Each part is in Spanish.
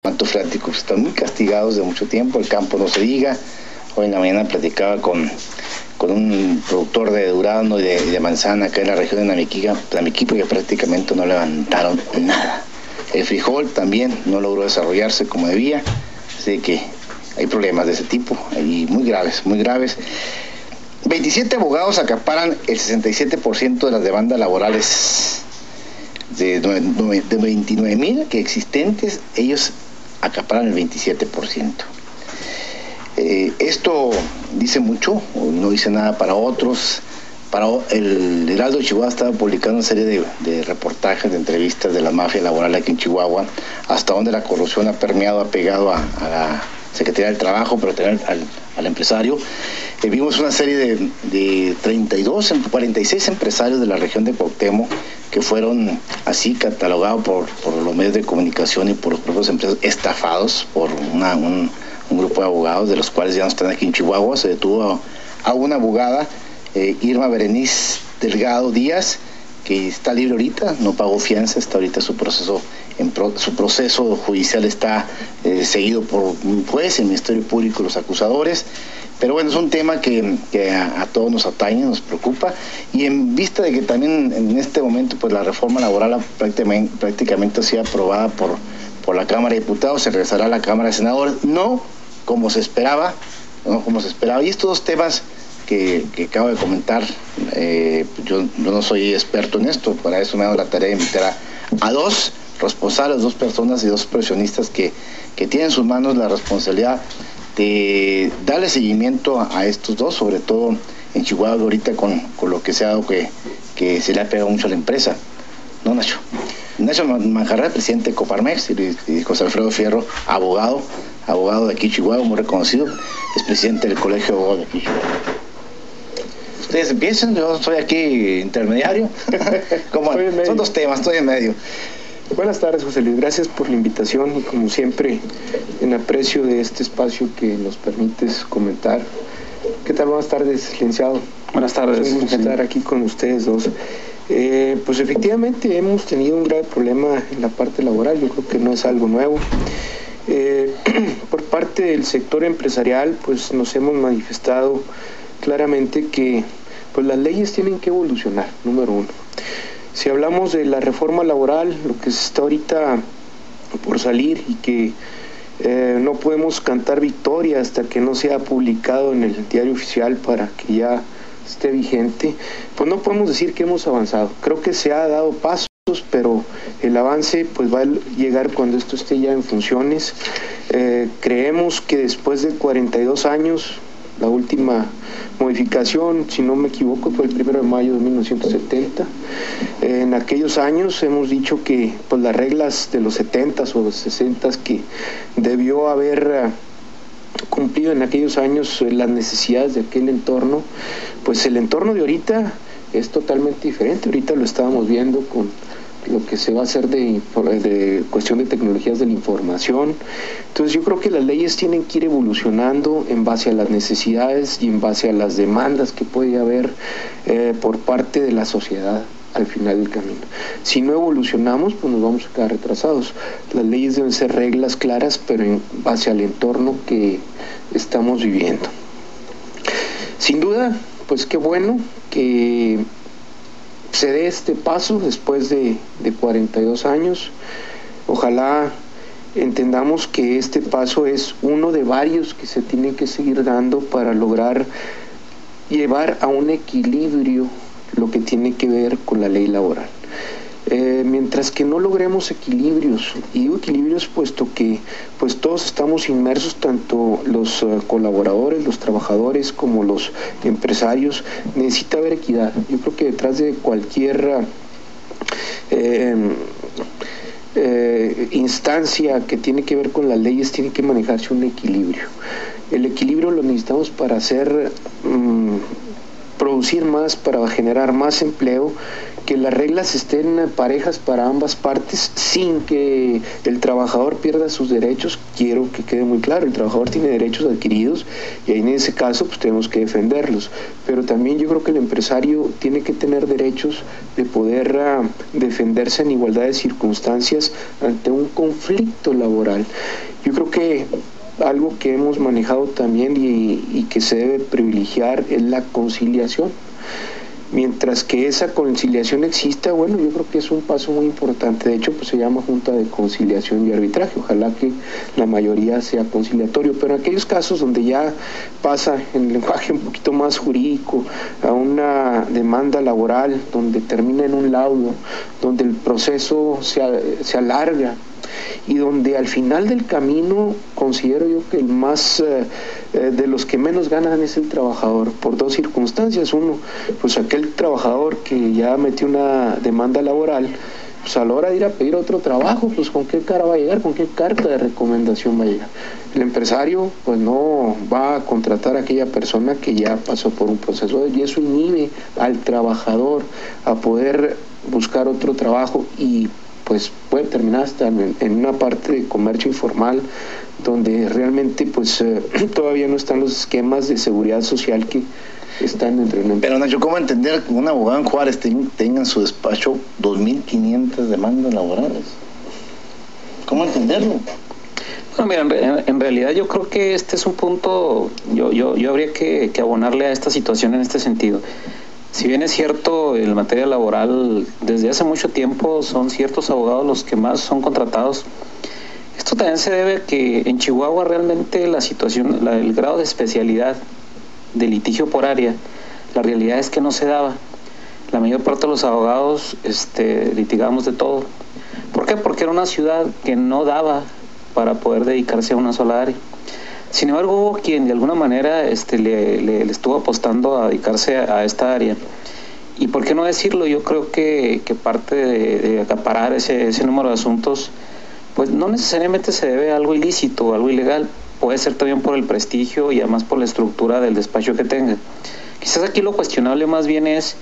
manto freático están muy castigados de mucho tiempo, el campo no se diga. Hoy en la mañana platicaba con un productor de durazno y de manzana acá en la región de Namiquí, porque prácticamente no levantaron nada. El frijol también no logró desarrollarse como debía, así que hay problemas de ese tipo, y muy graves, muy graves. 27 abogados acaparan el 67% de las demandas laborales. De 29,000 que existentes, ellos acaparan el 27%. Esto dice mucho, no dice nada para otros. Para el Heraldo de Chihuahua estaba publicando una serie de reportajes, de entrevistas de la mafia laboral aquí en Chihuahua, hasta donde la corrupción ha permeado, ha pegado a la Secretaría del Trabajo, pero también al empresario. Vimos una serie de 46 empresarios de la región de Cuauhtémoc que fueron así catalogados por los medios de comunicación y por los propios empresarios, estafados por un grupo de abogados, de los cuales ya no están aquí en Chihuahua. Se detuvo a una abogada, Irma Berenice Delgado Díaz, que está libre ahorita, no pagó fianza, está ahorita su proceso judicial está seguido por un juez, el Ministerio Público, los acusadores. Pero bueno, es un tema que a todos nos atañe, nos preocupa, y en vista de que también en este momento pues la reforma laboral prácticamente ha sido aprobada por la Cámara de Diputados, se regresará a la Cámara de Senadores, no como se esperaba, y estos dos temas que acabo de comentar, yo no soy experto en esto, para eso me ha dado la tarea de invitar a dos responsables, dos personas y dos profesionistas que tienen en sus manos la responsabilidad de darle seguimiento a estos dos, sobre todo en Chihuahua ahorita con lo que se ha dado que se le ha pegado mucho a la empresa, ¿no, Nacho? Nacho Manjarres, presidente de Coparmex, y José Alfredo Fierro, abogado de aquí Chihuahua, muy reconocido, es presidente del Colegio de Abogados de aquí Chihuahua. Ustedes empiecen, yo soy aquí intermediario. Son dos temas, estoy en medio. Buenas tardes, José Luis, gracias por la invitación y como siempre en aprecio de este espacio que nos permites comentar. ¿Qué tal? Buenas tardes, licenciado. Buenas tardes. Es un gusto estar aquí con ustedes dos. Pues efectivamente hemos tenido un grave problema en la parte laboral, yo creo que no es algo nuevo. Por parte del sector empresarial pues nos hemos manifestado claramente que pues las leyes tienen que evolucionar, número uno. Si hablamos de la reforma laboral, lo que está ahorita por salir y que no podemos cantar victoria hasta que no sea publicado en el diario oficial para que ya esté vigente, pues no podemos decir que hemos avanzado. Creo que se ha dado pasos, pero el avance pues va a llegar cuando esto esté ya en funciones. Creemos que después de 42 años, la última modificación, si no me equivoco, fue el 1 de mayo de 1970. En aquellos años hemos dicho que pues las reglas de los 70s o los 60s que debió haber cumplido en aquellos años las necesidades de aquel entorno, pues el entorno de ahorita es totalmente diferente. Ahorita lo estábamos viendo con lo que se va a hacer de cuestión de tecnologías de la información. Entonces yo creo que las leyes tienen que ir evolucionando en base a las necesidades y en base a las demandas que puede haber por parte de la sociedad al final del camino. Si no evolucionamos, pues nos vamos a quedar retrasados. Las leyes deben ser reglas claras, pero en base al entorno que estamos viviendo. Sin duda, pues qué bueno que se dé este paso después de 42 años. Ojalá entendamos que este paso es uno de varios que se tienen que seguir dando para lograr llevar a un equilibrio lo que tiene que ver con la ley laboral. Mientras que no logremos equilibrios, y digo equilibrios puesto que pues todos estamos inmersos, tanto los colaboradores, los trabajadores como los empresarios, necesita haber equidad. Yo creo que detrás de cualquier instancia que tiene que ver con las leyes tiene que manejarse un equilibrio. El equilibrio lo necesitamos para ser producir más, para generar más empleo, que las reglas estén parejas para ambas partes sin que el trabajador pierda sus derechos. Quiero que quede muy claro, el trabajador tiene derechos adquiridos y en ese caso pues tenemos que defenderlos, pero también yo creo que el empresario tiene que tener derechos de poder defenderse en igualdad de circunstancias ante un conflicto laboral. Yo creo que algo que hemos manejado también y que se debe privilegiar es la conciliación. Mientras que esa conciliación exista, bueno, yo creo que es un paso muy importante. De hecho, pues se llama Junta de Conciliación y Arbitraje. Ojalá que la mayoría sea conciliatorio, pero en aquellos casos donde ya pasa en lenguaje un poquito más jurídico a una demanda laboral, donde termina en un laudo, donde el proceso se alarga, y donde al final del camino considero yo que el más de los que menos ganan es el trabajador, por dos circunstancias. Uno, pues aquel trabajador que ya metió una demanda laboral, pues a la hora de ir a pedir otro trabajo, pues con qué cara va a llegar, con qué carta de recomendación va a llegar. El empresario pues no va a contratar a aquella persona que ya pasó por un proceso, y eso inhibe al trabajador a poder buscar otro trabajo, y pues puede terminar hasta en una parte de comercio informal, donde realmente pues todavía no están los esquemas de seguridad social que están dentro de una empresa. Pero Nacho, ¿cómo entender que un abogado en Juárez tenga en su despacho 2.500 demandas laborales? ¿Cómo entenderlo? Bueno, mira, en realidad yo creo que este es un punto, yo habría que abonarle a esta situación en este sentido. Si bien es cierto, en materia laboral, desde hace mucho tiempo son ciertos abogados los que más son contratados. Esto también se debe a que en Chihuahua realmente la situación, el grado de especialidad de litigio por área, la realidad es que no se daba. La mayor parte de los abogados litigábamos de todo. ¿Por qué? Porque era una ciudad que no daba para poder dedicarse a una sola área. Sin embargo, hubo quien de alguna manera le estuvo apostando a dedicarse a esta área. Y por qué no decirlo, yo creo que parte de acaparar ese número de asuntos, pues no necesariamente se debe a algo ilícito o algo ilegal, puede ser también por el prestigio y además por la estructura del despacho que tenga. Quizás aquí lo cuestionable más bien es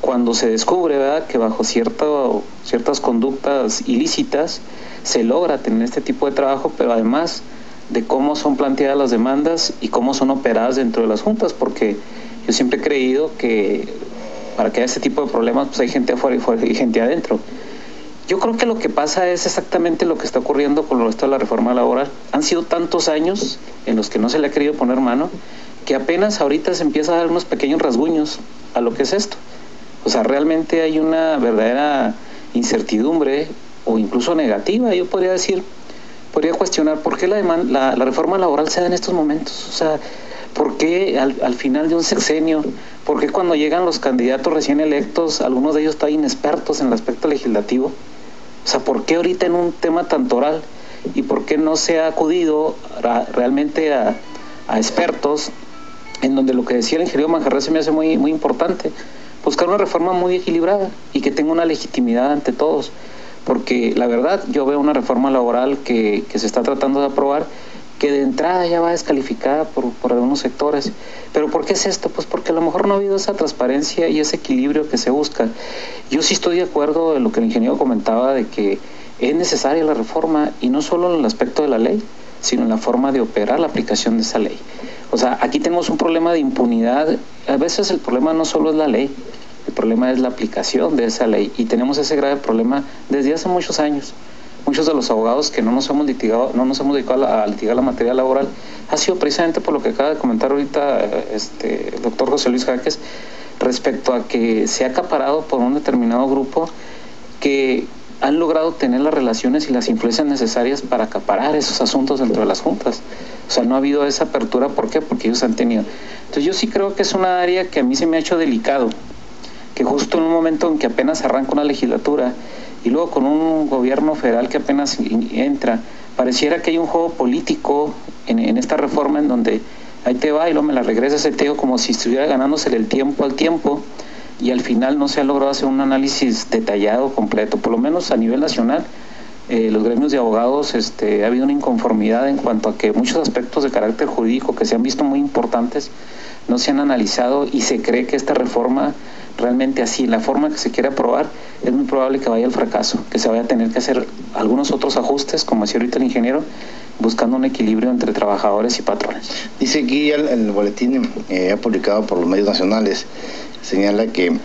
cuando se descubre, ¿verdad?, que bajo ciertas conductas ilícitas se logra tener este tipo de trabajo, pero además de cómo son planteadas las demandas y cómo son operadas dentro de las juntas, porque yo siempre he creído que para que haya este tipo de problemas pues hay gente afuera y gente adentro. Yo creo que lo que pasa es exactamente lo que está ocurriendo con lo resto de la reforma laboral. Han sido tantos años en los que no se le ha querido poner mano, que apenas ahorita se empieza a dar unos pequeños rasguños a lo que es esto. O sea, realmente hay una verdadera incertidumbre o incluso negativa, yo podría cuestionar por qué la reforma laboral se da en estos momentos. O sea, por qué al final de un sexenio, por qué cuando llegan los candidatos recién electos, algunos de ellos están inexpertos en el aspecto legislativo. O sea, por qué ahorita en un tema tan toral y por qué no se ha acudido realmente a expertos, en donde lo que decía el ingeniero Manjarres se me hace muy, muy importante, buscar una reforma muy equilibrada y que tenga una legitimidad ante todos. Porque la verdad yo veo una reforma laboral que se está tratando de aprobar que de entrada ya va descalificada por algunos sectores. ¿Pero por qué es esto? Pues porque a lo mejor no ha habido esa transparencia y ese equilibrio que se busca. Yo sí estoy de acuerdo en lo que el ingeniero comentaba de que es necesaria la reforma, y no solo en el aspecto de la ley, sino en la forma de operar la aplicación de esa ley. O sea, aquí tenemos un problema de impunidad. A veces el problema no solo es la ley, el problema es la aplicación de esa ley, y tenemos ese grave problema desde hace muchos años. Muchos de los abogados que no nos hemos dedicado a litigar la materia laboral ha sido precisamente por lo que acaba de comentar ahorita el doctor José Luis Jaques, respecto a que se ha acaparado por un determinado grupo que han logrado tener las relaciones y las influencias necesarias para acaparar esos asuntos dentro de las juntas. O sea, no ha habido esa apertura. ¿Por qué? Porque ellos han tenido. Entonces yo sí creo que es una área que a mí se me ha hecho delicado, que justo en un momento en que apenas arranca una legislatura y luego con un gobierno federal que apenas entra, pareciera que hay un juego político en esta reforma, en donde ahí te va y luego me la regresas, como si estuviera ganándosele el tiempo al tiempo, y al final no se ha logrado hacer un análisis detallado, completo. Por lo menos a nivel nacional, los gremios de abogados, ha habido una inconformidad en cuanto a que muchos aspectos de carácter jurídico que se han visto muy importantes no se han analizado y se cree que esta reforma realmente así, la forma que se quiere aprobar, es muy probable que vaya al fracaso, que se vaya a tener que hacer algunos otros ajustes, como decía ahorita el ingeniero, buscando un equilibrio entre trabajadores y patrones. Dice aquí el boletín publicado por los medios nacionales, señala que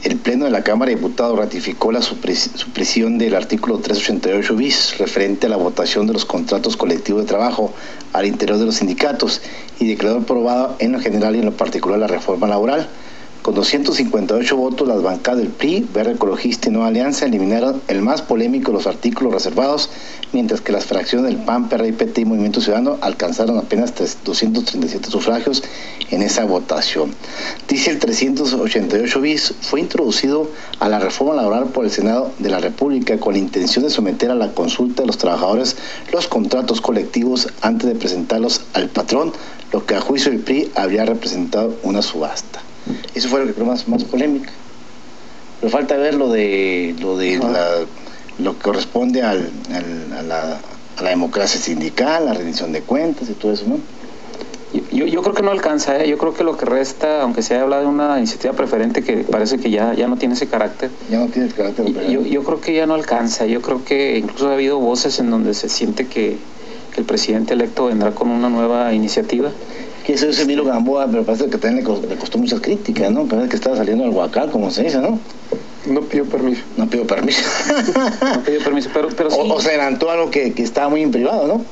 el Pleno de la Cámara de Diputados ratificó la supresión del artículo 388 bis referente a la votación de los contratos colectivos de trabajo al interior de los sindicatos y declaró aprobada en lo general y en lo particular la reforma laboral. Con 258 votos, las bancadas del PRI, Verde Ecologista y Nueva Alianza eliminaron el más polémico de los artículos reservados, mientras que las fracciones del PAN, PRD, PT y Movimiento Ciudadano alcanzaron apenas 237 sufragios en esa votación. Dice el 388 bis, fue introducido a la reforma laboral por el Senado de la República con la intención de someter a la consulta de los trabajadores los contratos colectivos antes de presentarlos al patrón, lo que a juicio del PRI habría representado una subasta. Eso fue lo que creo más polémica. Pero falta ver lo que corresponde a la democracia sindical, la rendición de cuentas y todo eso, ¿no? Yo creo que no alcanza, yo creo que lo que resta, aunque se haya hablado de una iniciativa preferente que parece que ya no tiene ese carácter. Ya no tiene el carácter preferente. Yo creo que ya no alcanza, yo creo que incluso ha habido voces en donde se siente que el presidente electo vendrá con una nueva iniciativa. Que eso es Emilio Gamboa, pero parece que también le costó muchas críticas, ¿no? Parece que estaba saliendo al huacal, como se dice, ¿no? No pidió permiso. No pidió permiso. No pidió permiso, pero sí. O se adelantó algo que estaba muy en privado, ¿no?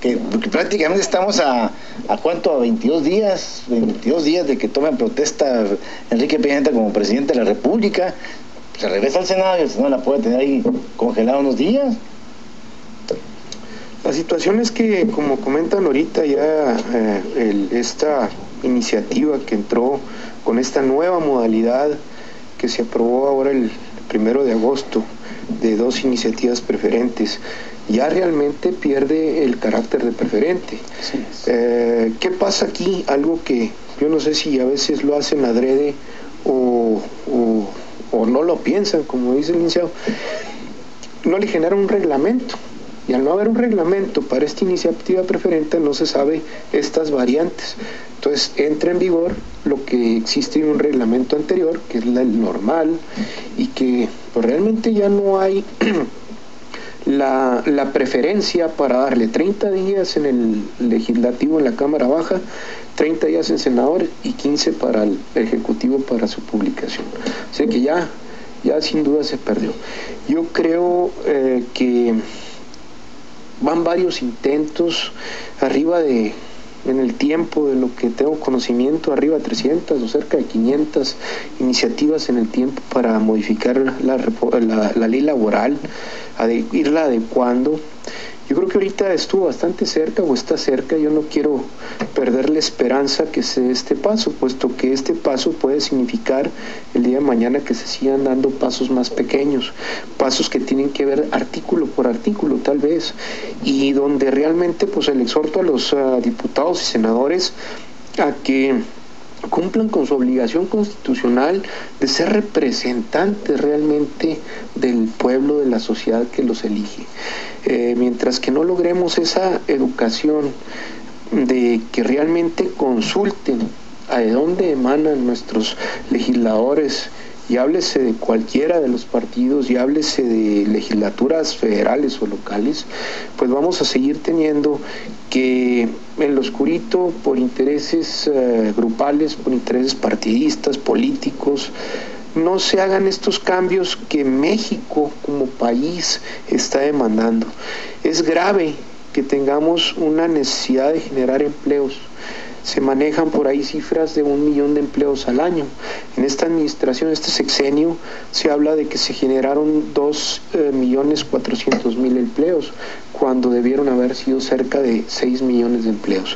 Que prácticamente estamos a ¿cuánto? A 22 días de que tome protesta Enrique Peña Nieto como presidente de la República. Se regresa al Senado y el Senado la puede tener ahí congelada unos días. La situación es que, como comentan ahorita, ya esta iniciativa que entró con esta nueva modalidad que se aprobó ahora el 1 de agosto de 2 iniciativas preferentes, ya realmente pierde el carácter de preferente. Sí. ¿Qué pasa aquí? Algo que yo no sé si a veces lo hacen adrede o no lo piensan, como dice el licenciado, no le genera un reglamento. Y al no haber un reglamento para esta iniciativa preferente, no se sabe estas variantes. Entonces entra en vigor lo que existe en un reglamento anterior, que es el normal, y que pues, realmente ya no hay la preferencia para darle 30 días en el legislativo, en la Cámara Baja, 30 días en senadores y 15 para el Ejecutivo para su publicación. O sea que ya sin duda se perdió. Yo creo que van varios intentos en el tiempo de lo que tengo conocimiento, arriba de 300 o cerca de 500 iniciativas en el tiempo para modificar la ley laboral, irla adecuando. Yo creo que ahorita estuvo bastante cerca o está cerca. Yo no quiero perder la esperanza que se dé este paso, puesto que este paso puede significar el día de mañana que se sigan dando pasos más pequeños, pasos que tienen que ver artículo por artículo tal vez, y donde realmente pues el exhorto a los diputados y senadores a que cumplan con su obligación constitucional de ser representantes realmente del pueblo, de la sociedad que los elige. Mientras que no logremos esa educación de que realmente consulten a de dónde emanan nuestros legisladores, y háblese de cualquiera de los partidos, y háblese de legislaturas federales o locales, pues vamos a seguir teniendo que en lo oscurito, por intereses grupales, por intereses partidistas, políticos, no se hagan estos cambios que México como país está demandando. Es grave que tengamos una necesidad de generar empleos. Se manejan por ahí cifras de 1 millón de empleos al año. En esta administración, este sexenio, se habla de que se generaron 2.400.000 empleos, cuando debieron haber sido cerca de 6 millones de empleos.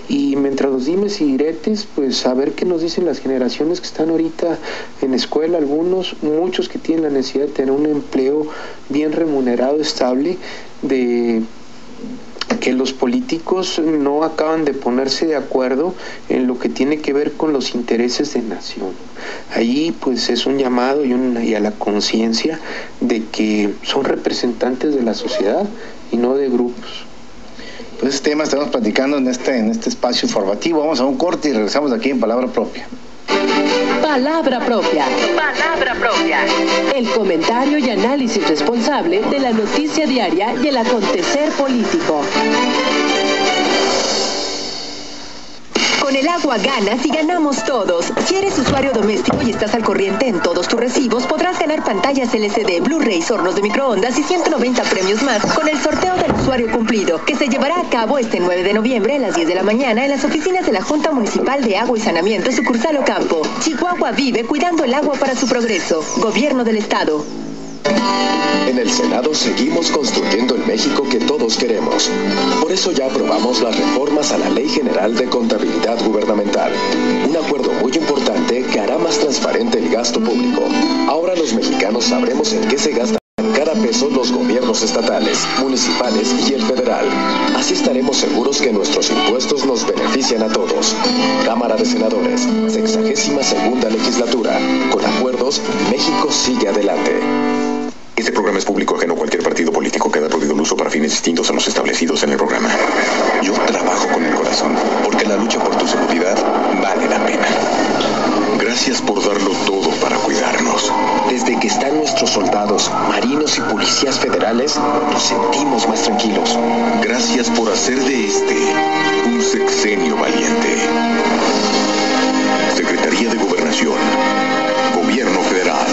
Y mientras los dimes y diretes, pues a ver qué nos dicen las generaciones que están ahorita en escuela, muchos que tienen la necesidad de tener un empleo bien remunerado, estable, de que los políticos no acaban de ponerse de acuerdo en lo que tiene que ver con los intereses de nación. Ahí pues es un llamado y a la conciencia de que son representantes de la sociedad y no de grupos. pues ese tema estamos platicando en este espacio informativo. Vamos a un corte y regresamos aquí en Palabra Propia. Palabra propia. Palabra propia. El comentario y análisis responsable de la noticia diaria y el acontecer político. Con el agua ganas y ganamos todos. Si eres usuario doméstico y estás al corriente en todos tus recibos, podrás ganar pantallas LCD, Blu-rays, hornos de microondas y 190 premios más con el sorteo del usuario cumplido, que se llevará a cabo este 9 de noviembre a las 10 de la mañana en las oficinas de la Junta Municipal de Agua y Saneamiento, sucursal Ocampo. Chihuahua vive cuidando el agua para su progreso. Gobierno del Estado. En el Senado seguimos construyendo el México que todos queremos. Por eso ya aprobamos las reformas a la Ley General de Contabilidad Gubernamental. Un acuerdo muy importante que hará más transparente el gasto público. Ahora los mexicanos sabremos en qué se gastan cada peso los gobiernos estatales, municipales y el federal. Así estaremos seguros que nuestros impuestos nos benefician a todos. Cámara de Senadores, 62ª legislatura. Con acuerdos, México sigue adelante. Este programa es público ajeno a cualquier partido político. Queda prohibido el uso para fines distintos a los establecidos en el programa. Yo trabajo con el corazón, porque la lucha por tu seguridad vale la pena. Gracias por darlo todo para cuidarnos. Desde que están nuestros soldados, marinos y policías federales, nos sentimos más tranquilos. Gracias por hacer de este un sexenio valiente. Secretaría de Gobernación, Gobierno Federal.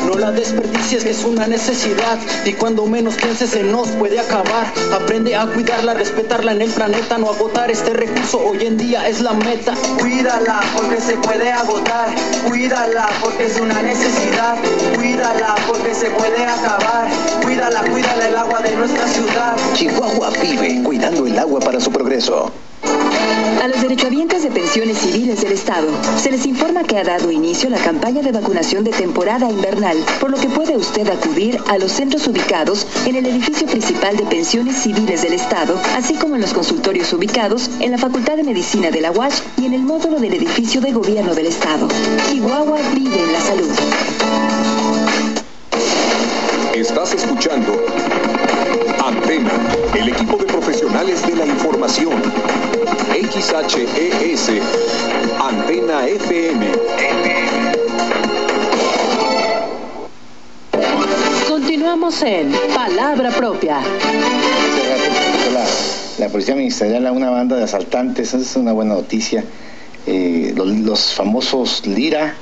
No la desperdicies, que es una necesidad, y cuando menos pienses se nos puede acabar. Aprende a cuidarla, respetarla en el planeta, no agotar este recurso, hoy en día es la meta. Cuídala porque se puede agotar, cuídala porque es una necesidad, cuídala porque se puede acabar, cuídala, cuídala el agua de nuestra ciudad. Chihuahua vive cuidando el agua para su progreso. A los derechohabientes de pensiones civiles del Estado se les informa que ha dado inicio la campaña de vacunación de temporada invernal, por lo que puede usted acudir a los centros ubicados en el edificio principal de pensiones civiles del Estado, así como en los consultorios ubicados en la Facultad de Medicina de la UACH y en el módulo del edificio de Gobierno del Estado. Chihuahua vive en la salud. Estás escuchando Antena, el equipo de profesionales de la información. XHES, Antena FM. Continuamos en Palabra Propia. Hace rato la Policía Ministerial a una banda de asaltantes, esa es una buena noticia. Los famosos Lira,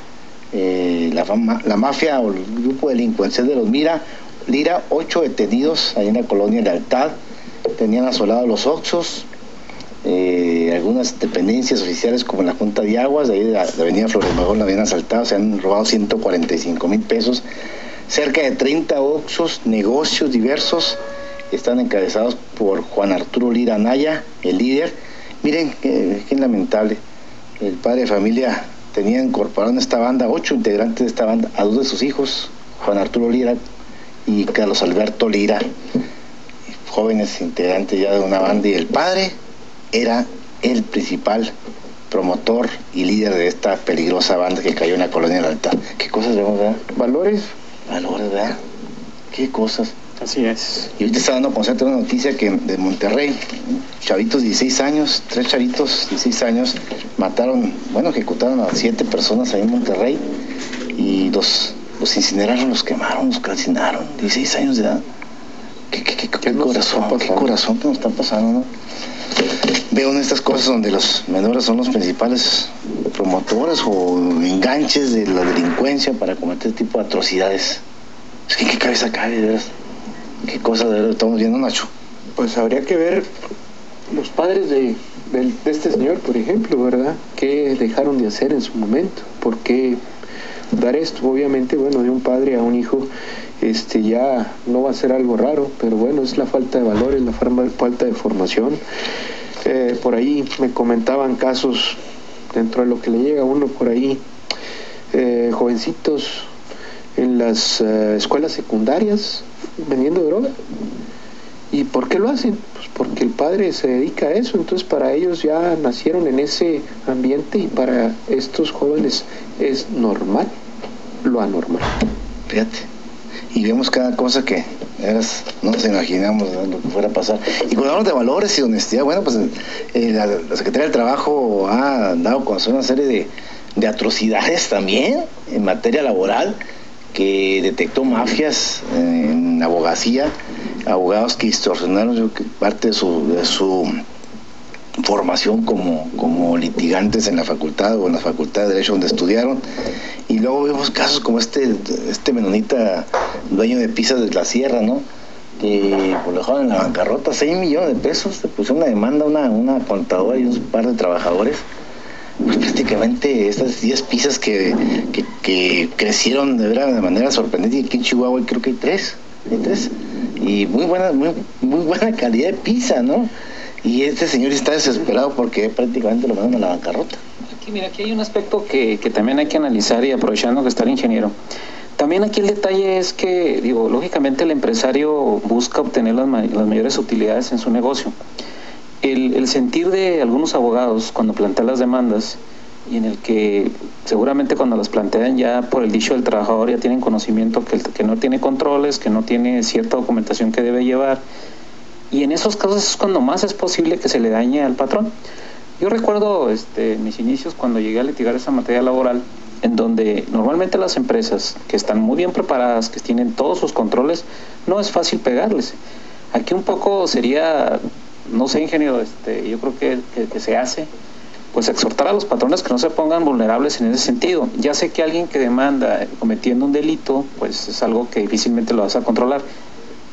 la mafia o el grupo delincuencial de los Lira, 8 detenidos ahí en la colonia Lealtad, tenían asolados los Oxxos, algunas dependencias oficiales como la Junta de Aguas, de ahí de la avenida Flores Magón la habían asaltado, se han robado 145,000 pesos, cerca de 30 Oxxos, negocios diversos, están encabezados por Juan Arturo Lira Anaya, el líder. Miren, qué lamentable, el padre de familia tenía incorporado en esta banda 8 integrantes de esta banda, a 2 de sus hijos, Juan Arturo Lira y Carlos Alberto Lira, jóvenes integrantes ya de una banda, y el padre era el principal promotor y líder de esta peligrosa banda que cayó en la colonia del Altar. ¿Qué cosas vemos, verdad? Valores, ¿verdad? ¿Qué cosas? Así es. Y ahorita está dando a conocer una noticia que de Monterrey, chavitos 16 años, 3 chavitos 16 años, ejecutaron a 7 personas ahí en Monterrey y los incineraron, los quemaron, los calcinaron, 16 años de edad. ¿Qué corazón que nos está pasando, ¿no? Veo en estas cosas donde los menores son los principales promotores o enganches de la delincuencia para cometer este tipo de atrocidades. Es que qué cabeza cae, de veras. ¿Qué cosa de verdad estamos viendo, Nacho? pues habría que ver los padres de este señor, por ejemplo, ¿verdad? ¿Qué dejaron de hacer en su momento? ¿Por qué dar esto? Obviamente, bueno, de un padre a un hijo ya no va a ser algo raro, pero bueno, es la falta de valores, la falta de formación. Por ahí me comentaban casos, dentro de lo que le llega a uno por ahí, jovencitos en las escuelas secundarias vendiendo droga. ¿Y por qué lo hacen? Pues porque el padre se dedica a eso, entonces para ellos ya nacieron en ese ambiente y para estos jóvenes es normal lo anormal. Fíjate, y vemos cada cosa que No nos imaginamos lo que fuera a pasar. Y cuando hablamos de valores y honestidad, bueno, pues la Secretaría del Trabajo ha dado a conocer una serie de atrocidades también en materia laboral, que detectó mafias en abogacía, abogados que distorsionaron parte de su formación como litigantes en la facultad o en la Facultad de Derecho donde estudiaron. Y luego vemos casos como este menonita dueño de Pizzas de la Sierra, ¿no? Que pues, lo dejaron en la bancarrota, 6 millones de pesos, le pusieron una demanda a una contadora y un par de trabajadores. Pues prácticamente estas 10 pizzas que crecieron de manera sorprendente, y aquí en Chihuahua creo que hay tres, y muy buena calidad de pizza, ¿no? Y este señor está desesperado porque prácticamente lo mandan a la bancarrota. Aquí hay un aspecto que también hay que analizar, y aprovechando que está el ingeniero. También aquí el detalle es que, lógicamente el empresario busca obtener las mayores utilidades en su negocio. El sentir de algunos abogados cuando plantean las demandas, y en el que seguramente cuando las plantean ya por el dicho del trabajador ya tienen conocimiento que no tiene controles, que no tiene cierta documentación que debe llevar, y en esos casos es cuando más es posible que se le dañe al patrón. Yo recuerdo mis inicios cuando llegué a litigar esa materia laboral, en donde normalmente las empresas que están muy bien preparadas, que tienen todos sus controles, no es fácil pegarles. Aquí un poco sería, no sé, ingeniero, yo creo que se hace, pues exhortar a los patrones que no se pongan vulnerables en ese sentido. Ya sé que alguien que demanda cometiendo un delito, pues es algo que difícilmente lo vas a controlar.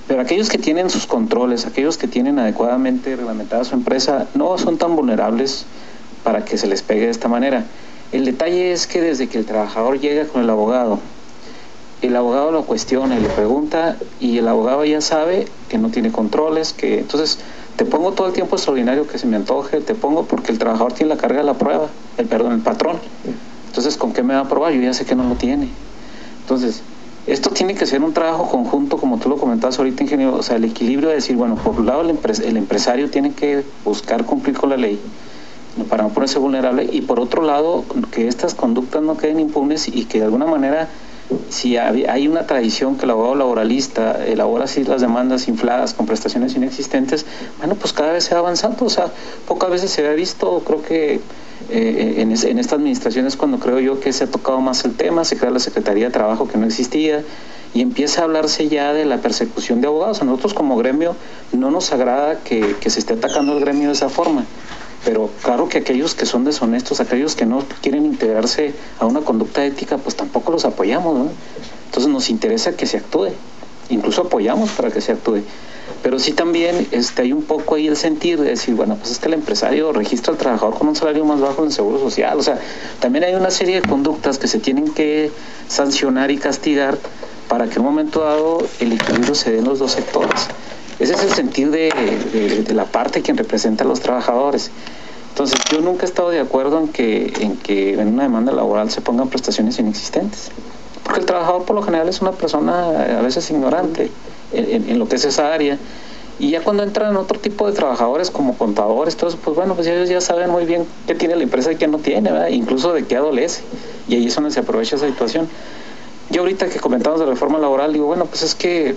Pero aquellos que tienen sus controles, aquellos que tienen adecuadamente reglamentada su empresa, no son tan vulnerables para que se les pegue de esta manera. El detalle es que desde que el trabajador llega con el abogado lo cuestiona y le pregunta, y el abogado ya sabe que no tiene controles, que entonces te pongo todo el tiempo extraordinario que se me antoje, te pongo porque el trabajador tiene la carga de la prueba, el patrón. Entonces, ¿con qué me va a probar? Yo ya sé que no lo tiene. Entonces, esto tiene que ser un trabajo conjunto, como tú lo comentabas ahorita, ingeniero, o sea, el equilibrio de decir, bueno, por un lado el empresario tiene que buscar cumplir con la ley para no ponerse vulnerable, y por otro lado, que estas conductas no queden impunes, y que de alguna manera, si hay una tradición que el abogado laboralista elabora así las demandas infladas con prestaciones inexistentes, bueno, pues cada vez se va avanzando. O sea, pocas veces se había visto, creo que en esta administración es cuando creo yo que se ha tocado más el tema, se crea la Secretaría de Trabajo que no existía, y empieza a hablarse ya de la persecución de abogados. A nosotros como gremio no nos agrada que se esté atacando al gremio de esa forma, pero claro que aquellos que son deshonestos, aquellos que no quieren integrarse a una conducta ética, pues tampoco los apoyamos, ¿no? Entonces nos interesa que se actúe, incluso apoyamos para que se actúe. Pero sí también hay un poco ahí el sentir de decir, bueno, pues es que el empresario registra al trabajador con un salario más bajo en el Seguro Social. O sea, también hay una serie de conductas que se tienen que sancionar y castigar para que en un momento dado el equilibrio se dé en los dos sectores. Ese es el sentir de la parte quien representa a los trabajadores. Entonces, yo nunca he estado de acuerdo en que en una demanda laboral se pongan prestaciones inexistentes. Porque el trabajador por lo general es una persona a veces ignorante en lo que es esa área. Y ya cuando entran otro tipo de trabajadores como contadores, todo eso, pues bueno, pues ellos ya saben muy bien qué tiene la empresa y qué no tiene, ¿verdad? Incluso de qué adolece. Y ahí es donde se aprovecha esa situación. Yo ahorita que comentamos de reforma laboral, digo, bueno, pues es que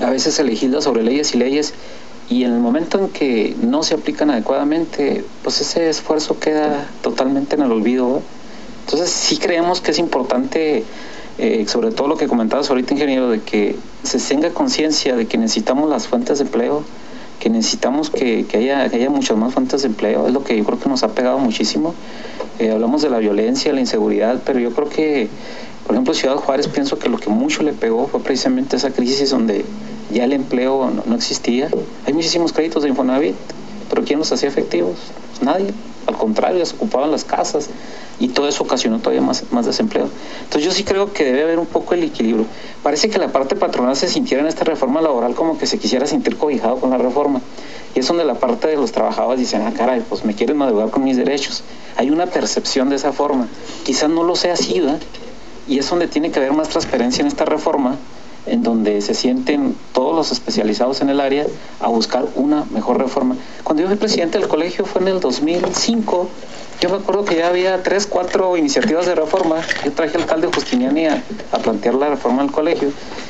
a veces se legisla sobre leyes y leyes, y en el momento en que no se aplican adecuadamente, pues ese esfuerzo queda totalmente en el olvido, ¿verdad? Entonces sí creemos que es importante, sobre todo lo que comentabas ahorita, ingeniero, de que se tenga conciencia de que necesitamos las fuentes de empleo, que necesitamos que haya muchas más fuentes de empleo. Es lo que yo creo que nos ha pegado muchísimo. Hablamos de la violencia, la inseguridad, pero yo creo que, por ejemplo, Ciudad Juárez, pienso que lo que mucho le pegó fue precisamente esa crisis donde ya el empleo no existía. Hay muchísimos créditos de Infonavit, pero ¿quién los hacía efectivos? Pues nadie. Al contrario, se ocupaban las casas, y todo eso ocasionó todavía más desempleo. Entonces yo sí creo que debe haber un poco el equilibrio. Parece que la parte patronal se sintiera en esta reforma laboral como que se quisiera sentir cobijado con la reforma, y es donde la parte de los trabajadores dicen, caray, pues me quieren madrugar con mis derechos. Hay una percepción de esa forma, quizás no lo sea así, ¿verdad? Y es donde tiene que haber más transparencia en esta reforma, en donde se sienten todos los especializados en el área a buscar una mejor reforma. Cuando yo fui presidente del colegio fue en el 2005, Yo me acuerdo que ya había 3, 4 iniciativas de reforma. Yo traje al alcalde Justiniani a plantear la reforma del colegio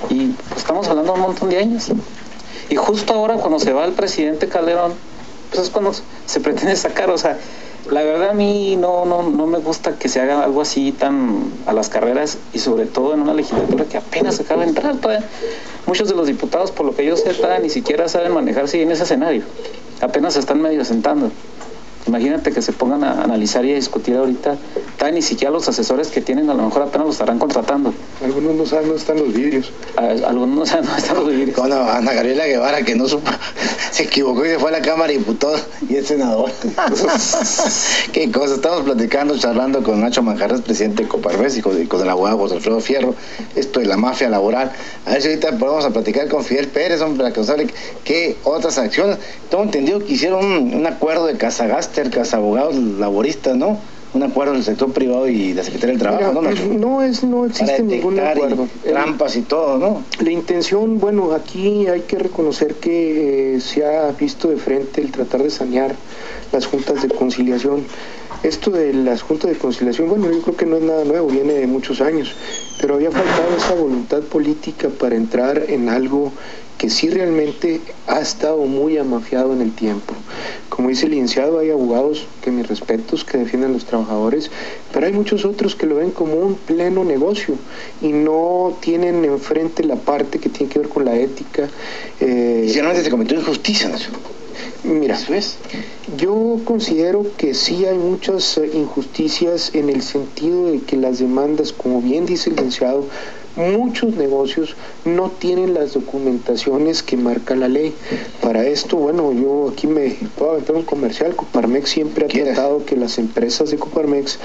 y pues, estamos hablando de un montón de años. Y justo ahora cuando se va el presidente Calderón, pues es cuando se pretende sacar, o sea, la verdad a mí no me gusta que se haga algo así tan a las carreras y sobre todo en una legislatura que apenas acaba de entrar. Todavía muchos de los diputados, por lo que yo sé, ni siquiera saben manejarse en ese escenario. Apenas se están medio sentando. Imagínate que se pongan a analizar y a discutir ahorita, ni siquiera los asesores que tienen a lo mejor apenas los estarán contratando. Algunos no saben dónde están los vidrios. Algunos no saben dónde están los vidrios. Con Ana Gabriela Guevara, que no supo, se equivocó y se fue a la Cámara de Diputados y es senador. Qué cosa, estamos platicando, charlando con Nacho Manjarres, presidente de Coparmex, y con el abogado José Alfredo Fierro, esto de la mafia laboral. A ver si ahorita podemos platicar con Fidel Pérez, hombre, para que nos hable qué otras acciones. Tengo entendido que hicieron un acuerdo de Casagaster, Casabogados Laboristas, ¿no? Un acuerdo del sector privado y la Secretaría del Trabajo. Mira, no existe ningún acuerdo. Trampas y todo, ¿no? La intención, bueno, aquí hay que reconocer que se ha visto de frente el tratar de sanear las juntas de conciliación. Esto de las juntas de conciliación, bueno, yo creo que no es nada nuevo, viene de muchos años, pero había faltado esa voluntad política para entrar en algo que sí realmente ha estado muy amafiado en el tiempo. Como dice el licenciado, hay abogados, que mis respetos, que defienden a los trabajadores, pero hay muchos otros que lo ven como un pleno negocio y no tienen enfrente la parte que tiene que ver con la ética. Y generalmente se cometió injusticia, ¿no? Mira, yo considero que sí hay muchas injusticias en el sentido de que las demandas, como bien dice el licenciado, muchos negocios no tienen las documentaciones que marca la ley. Para esto, bueno, yo aquí me puedo aventar un comercial. Coparmex siempre ha tratado que las empresas de Coparmex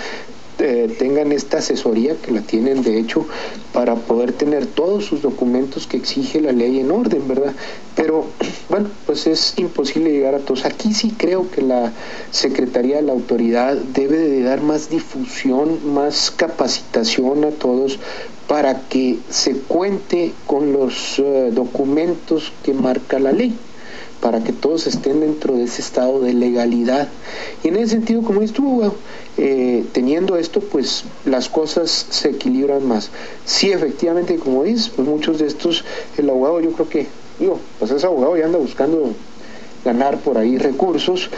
tengan esta asesoría, que la tienen de hecho, para poder tener todos sus documentos que exige la ley en orden, ¿verdad? Pero bueno, pues es imposible llegar a todos. Aquí sí creo que la Secretaría de la Autoridad debe de dar más difusión, más capacitación a todos para que se cuente con los documentos que marca la ley, para que todos estén dentro de ese estado de legalidad. Y en ese sentido, como dices tú, teniendo esto, pues las cosas se equilibran más. Sí, efectivamente, como dices, pues muchos de estos, el abogado, yo creo que, pues ese abogado ya anda buscando ganar por ahí recursos,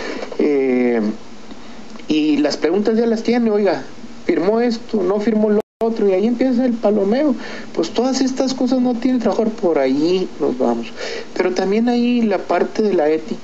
y las preguntas ya las tiene, oiga, firmó esto, no firmó lo otro, y ahí empieza el palomeo. Pues todas estas cosas no tienen trabajo, por ahí nos vamos. Pero también hay la parte de la ética